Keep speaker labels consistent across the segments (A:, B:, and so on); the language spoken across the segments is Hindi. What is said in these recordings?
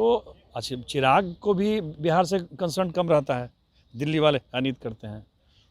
A: तो अच्छा, चिराग को भी बिहार से कंसर्न कम रहता है, दिल्ली वाले राजनीति करते हैं।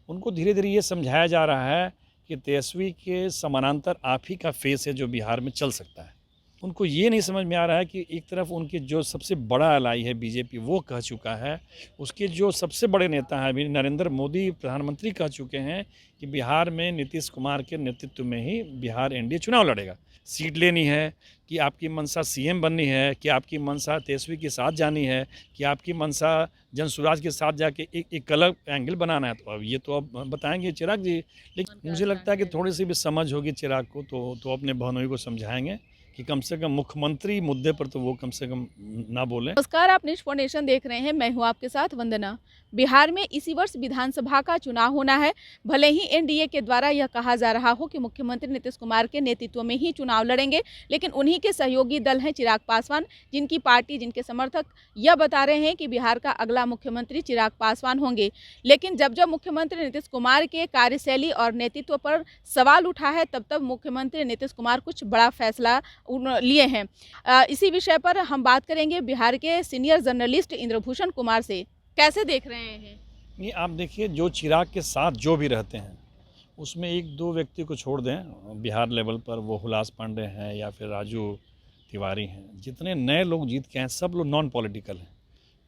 A: उनको धीरे धीरे ये समझाया जा रहा है कि तेजस्वी के समानांतर आप ही का फेस है जो बिहार में चल सकता है। उनको ये नहीं समझ में आ रहा है कि एक तरफ उनके जो सबसे बड़ा एलाई है बीजेपी, वो कह चुका है, उसके जो सबसे बड़े नेता हैं अभी नरेंद्र मोदी प्रधानमंत्री कह चुके हैं कि बिहार में नीतीश कुमार के नेतृत्व में ही बिहार एनडीए चुनाव लड़ेगा। सीट लेनी है कि आपकी मंशा सीएम बननी है, कि आपकी मंशा तेजस्वी के साथ जानी है, कि आपकी मंशा जनसुराज के साथ जाके एक अलग एंगल बनाना है, तो अब ये तो अब बताएंगे चिराग जी। लेकिन मुझे लगता है कि थोड़ी सी भी समझ होगी चिराग को तो अपने बहनोई को समझाएंगे कि कम से कम मुख्यमंत्री मुद्दे पर तो वो कम से कम ना बोलें।
B: नमस्कार, आप न्यूज़ फाउंडेशन देख रहे हैं। मैं हूं आपके साथ वंदना। बिहार में इसी वर्ष विधानसभा का चुनाव होना है। भले ही एनडीए के द्वारा यह कहा जा रहा हो कि मुख्यमंत्री नीतीश कुमार के नेतृत्व में ही चुनाव लड़ेंगे, लेकिन उन्हीं के सहयोगी दल हैं चिराग पासवान, जिनकी पार्टी, जिनके समर्थक यह बता रहे हैं कि बिहार का अगला मुख्यमंत्री चिराग पासवान होंगे। लेकिन जब जब मुख्यमंत्री नीतीश कुमार के कार्यशैली और नेतृत्व पर सवाल उठा है, तब तब मुख्यमंत्री नीतीश कुमार कुछ बड़ा फैसला लिए हैं। इसी विषय पर हम बात करेंगे बिहार के सीनियर जर्नलिस्ट इंद्रभूषण कुमार से। कैसे देख रहे हैं?
A: ये आप देखिए, जो चिराग के साथ जो भी रहते हैं उसमें एक दो व्यक्ति को छोड़ दें, बिहार लेवल पर वो हुलास पांडे हैं या फिर राजू तिवारी हैं, जितने नए लोग जीत के हैं सब लोग नॉन पॉलिटिकल हैं।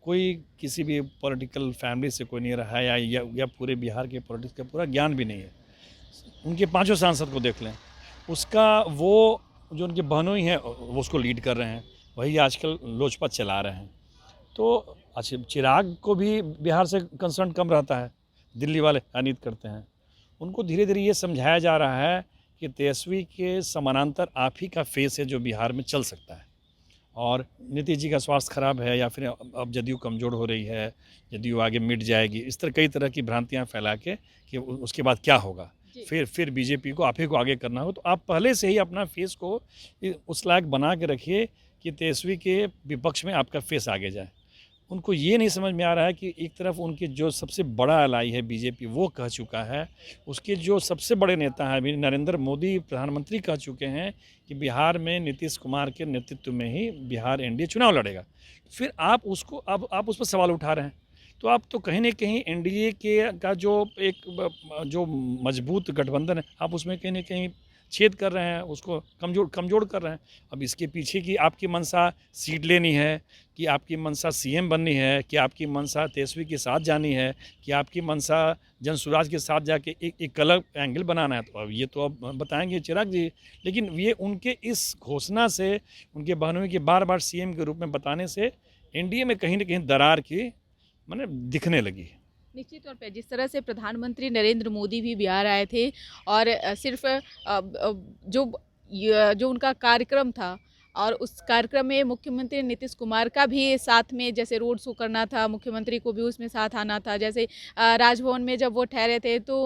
A: कोई किसी भी पॉलिटिकल फैमिली से कोई नहीं रहा है या पूरे बिहार के पॉलिटिक्स का पूरा ज्ञान भी नहीं है। उनके पांचों सांसद को देख लें, उसका वो जो उनके बहनोई हैं वो उसको लीड कर रहे हैं, वही आजकल लोजपा चला रहे हैं। तो अच्छा, चिराग को भी बिहार से कंसर्न कम रहता है, दिल्ली वाले राजनीति करते हैं। उनको धीरे धीरे ये समझाया जा रहा है कि तेजस्वी के समानांतर आप ही का फेस है जो बिहार में चल सकता है। और नीतीश जी का स्वास्थ्य खराब है या फिर अब जदयू कमज़ोर हो रही है, जदयू आगे मिट जाएगी, इस तरह कई तरह की भ्रांतियाँ फैला के कि उसके बाद क्या होगा, फिर बीजेपी को आप ही को आगे करना हो। तो आप पहले से ही अपना फेस को उस लायक बना के रखिए कि तेजस्वी के विपक्ष में आपका फेस आगे जाए। उनको ये नहीं समझ में आ रहा है कि एक तरफ उनके जो सबसे बड़ा एलाई है बीजेपी, वो कह चुका है, उसके जो सबसे बड़े नेता हैं अभी नरेंद्र मोदी प्रधानमंत्री कह चुके हैं कि बिहार में नीतीश कुमार के नेतृत्व में ही बिहार एनडीए चुनाव लड़ेगा। फिर आप उसको अब आप उस पर सवाल उठा रहे हैं, तो आप तो कहीं ना कहीं एनडीए के का जो जो मजबूत गठबंधन है, आप उसमें कहीं ना कहीं छेद कर रहे हैं, उसको कमजोर कर रहे हैं। अब इसके पीछे की आपकी मंशा सीट लेनी है, कि आपकी मंशा सीएम बननी है, कि आपकी मंशा तेजस्वी के साथ जानी है, कि आपकी मंशा जनसुराज के साथ जाके एक अलग एंगल बनाना है, तो अब ये तो अब बताएंगे चिराग जी। लेकिन ये उनके इस घोषणा से, उनके बहनोई के बार बार सीएम के रूप में बताने से एनडीए में कहीं ना कहीं दरार की माने दिखने लगी है।
B: निश्चित तौर पे जिस तरह से प्रधानमंत्री नरेंद्र मोदी भी बिहार आए थे और सिर्फ जो उनका कार्यक्रम था, और उस कार्यक्रम में मुख्यमंत्री नीतीश कुमार का भी साथ में जैसे रोड शो करना था, मुख्यमंत्री को भी उसमें साथ आना था। जैसे राजभवन में जब वो ठहरे थे तो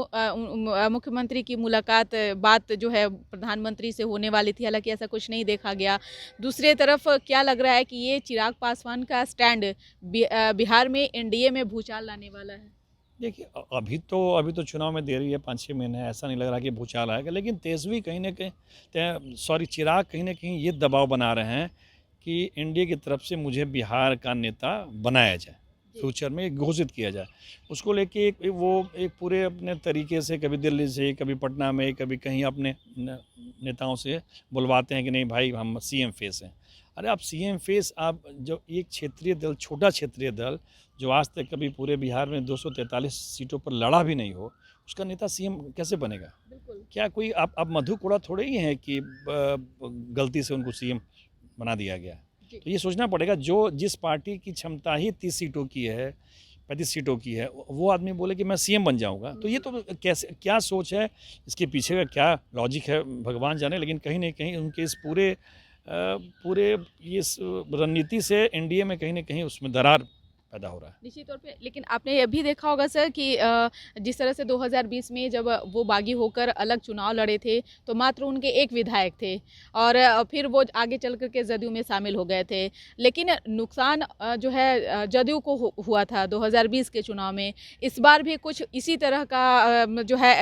B: मुख्यमंत्री की मुलाकात बात जो है प्रधानमंत्री से होने वाली थी, हालांकि ऐसा कुछ नहीं देखा गया। दूसरी तरफ क्या लग रहा है कि ये चिराग पासवान का स्टैंड बिहार में एनडीए में भूचाल लाने वाला है?
A: देखिए, अभी तो चुनाव में देरी है, 5-6 महीने, ऐसा नहीं लग रहा कि भूचाल आएगा। लेकिन तेजस्वी कहीं ना कहीं चिराग कहीं ना कहीं ये दबाव बना रहे हैं कि एनडीए की तरफ से मुझे बिहार का नेता बनाया जाए, फ्यूचर में घोषित किया जाए। उसको लेके एक पूरे अपने तरीके से कभी दिल्ली से, कभी पटना में, कभी कहीं अपने नेताओं से बुलवाते हैं कि नहीं भाई हम सीएम फेस हैं। अरे आप सीएम फेस, आप जो एक क्षेत्रीय दल, छोटा क्षेत्रीय दल जो आज तक कभी पूरे बिहार में 243 सीटों पर लड़ा भी नहीं हो, उसका नेता सीएम कैसे बनेगा? क्या कोई आप मधु कोड़ा थोड़े ही हैं कि गलती से उनको सीएम बना दिया गया? तो ये सोचना पड़ेगा, जो जिस पार्टी की क्षमता ही 30 सीटों की है, 35 सीटों की है, वो आदमी बोले कि मैं सीएम बन जाऊंगा, तो ये तो कैसे, क्या सोच है, इसके पीछे का क्या लॉजिक है भगवान जाने। लेकिन कहीं ना कहीं उनके इस पूरे ये रणनीति से एनडीए में कहीं ना कहीं उसमें दरार पैदा हो रहा है।
B: निश्चित तौर पे। लेकिन आपने ये भी देखा होगा सर कि जिस तरह से 2020 में जब वो बागी होकर अलग चुनाव लड़े थे तो मात्र उनके एक विधायक थे, और फिर वो आगे चल करके जदयू में शामिल हो गए थे। लेकिन नुकसान जो है जदयू को हुआ था 2020 के चुनाव में। इस बार भी कुछ इसी तरह का जो है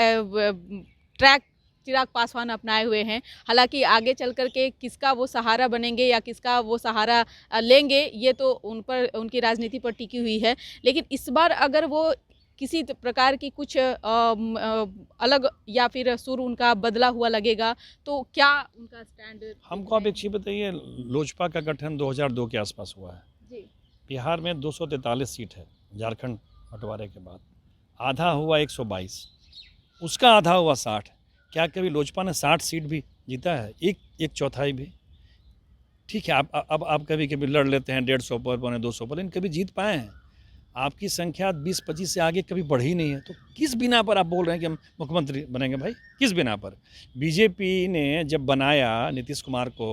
B: ट्रैक चिराग पासवान अपनाए हुए हैं। हालांकि आगे चल कर के किसका वो सहारा बनेंगे या किसका वो सहारा लेंगे, ये तो उन पर, उनकी राजनीति पर टिकी हुई है। लेकिन इस बार अगर वो किसी प्रकार की कुछ अलग या फिर सुर उनका बदला हुआ लगेगा, तो क्या उनका स्टैंड?
A: हमको आप एक चीज़ बताइए, लोजपा का गठन 2002 के आसपास हुआ है।
B: जी
A: बिहार में 243 सीट है झारखंड बंटवारे के बाद, आधा हुआ 122, उसका आधा हुआ 60। क्या कभी लोजपा ने 60 सीट भी जीता है? एक चौथाई भी? ठीक है, आप कभी कभी लड़ लेते हैं 150 पर, 200 पर, लेकिन कभी जीत पाए हैं? आपकी संख्या 20-25 से आगे कभी बढ़ी नहीं है। तो किस बिना पर आप बोल रहे हैं कि हम मुख्यमंत्री बनेंगे भाई? किस बिना पर? बीजेपी ने जब बनाया नीतीश कुमार को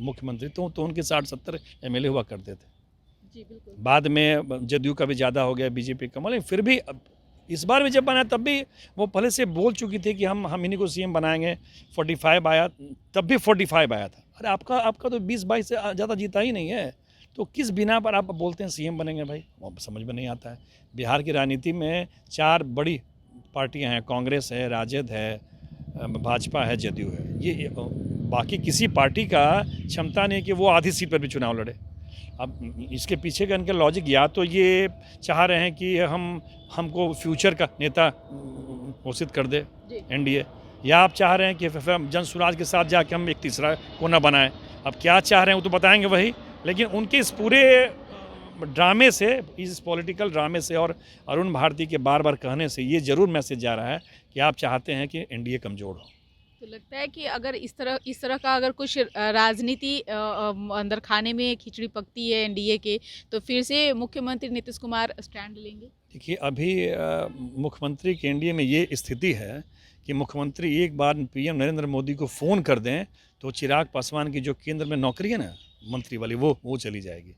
A: मुख्यमंत्री, तो उनके 60-70 एमएलए हुआ करते थे।
B: जी बिल्कुल।
A: बाद में जदयू का भी ज़्यादा हो गया, बीजेपी कम, लेकिन फिर भी इस बार भी जब बनाया तब भी वो पहले से बोल चुकी थी कि हम इन्हीं को सीएम बनाएंगे। 45 आया, तब भी 45 आया था। अरे आपका तो 20-22 से ज़्यादा जीता ही नहीं है। तो किस बिना पर आप बोलते हैं सीएम बनेंगे भाई? वो समझ में नहीं आता है। बिहार की राजनीति में 4 बड़ी पार्टियां हैं, कांग्रेस है, राजद है, भाजपा है, जदयू है। ये बाकी किसी पार्टी का क्षमता नहीं है कि वो आधी सीट पर भी चुनाव लड़े। अब इसके पीछे का इनका लॉजिक, या तो ये चाह रहे हैं कि हमको फ्यूचर का नेता घोषित कर दे एनडीए, या आप चाह रहे हैं कि जन स्वराज के साथ जाके हम एक तीसरा कोना बनाएं। अब क्या चाह रहे हैं वो तो बताएंगे वही, लेकिन उनके इस पूरे ड्रामे से, इस पॉलिटिकल ड्रामे से और अरुण भारती के बार बार कहने से ये ज़रूर मैसेज जा रहा है कि आप चाहते हैं कि एनडीए कमज़ोर हो।
B: तो लगता है कि अगर इस तरह का अगर कुछ राजनीति अंदर खाने में खिचड़ी पकती है एनडीए के, तो फिर से मुख्यमंत्री नीतीश कुमार स्टैंड लेंगे?
A: देखिए, अभी मुख्यमंत्री के एनडीए में ये स्थिति है कि मुख्यमंत्री एक बार पीएम नरेंद्र मोदी को फ़ोन कर दें तो चिराग पासवान की जो केंद्र में नौकरी है ना मंत्री वाली, वो चली जाएगी।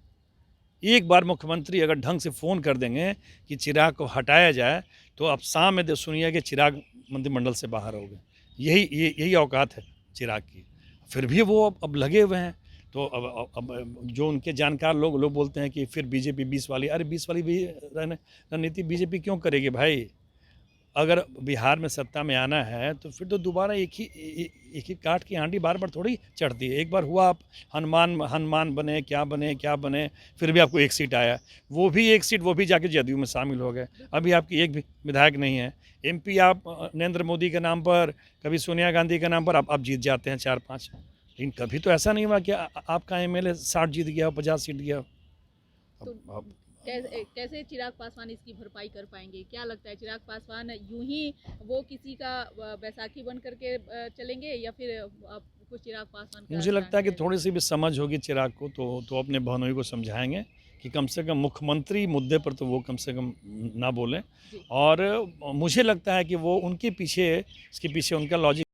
A: एक बार मुख्यमंत्री अगर ढंग से फ़ोन कर देंगे कि चिराग को हटाया जाए, तो अब शाम में सुनिए कि चिराग मंत्रिमंडल से बाहर हो गए। यही औकात है चिराग की। फिर भी वो अब लगे हुए हैं। तो अब जो उनके जानकार लोग बोलते हैं कि फिर बीजेपी 20 वाली, अरे 20 वाली भी रणनीति बीजेपी क्यों करेगी भाई? अगर बिहार में सत्ता में आना है तो फिर तो दोबारा एक ही काठ की हांडी बार बार थोड़ी चढ़ती है। एक बार हुआ आप हनुमान बने, क्या बने, फिर भी आपको एक सीट आया, वो भी एक सीट, वो भी जाके जदयू में शामिल हो गए। अभी आपकी एक भी विधायक नहीं है। एमपी आप नरेंद्र मोदी के नाम पर, कभी सोनिया गांधी के नाम पर आप जीत जाते हैं 4-5, लेकिन कभी तो ऐसा नहीं हुआ कि आपका एमएलए 60 जीत गया हो, 50 जीत गया हो।
B: तो कैसे चिराग पासवान इसकी भरपाई कर पाएंगे? क्या लगता है, चिराग पासवान यूं ही वो किसी का बैसाखी बन करके चलेंगे, या फिर कुछ चिराग पासवान का?
A: मुझे लगता है कि थोड़ी सी भी समझ होगी चिराग को तो अपने बहनोई को समझाएंगे कि कम से कम मुख्यमंत्री मुद्दे पर तो वो कम से कम ना बोलें। और मुझे लगता है कि वो इसके पीछे उनका लॉजिक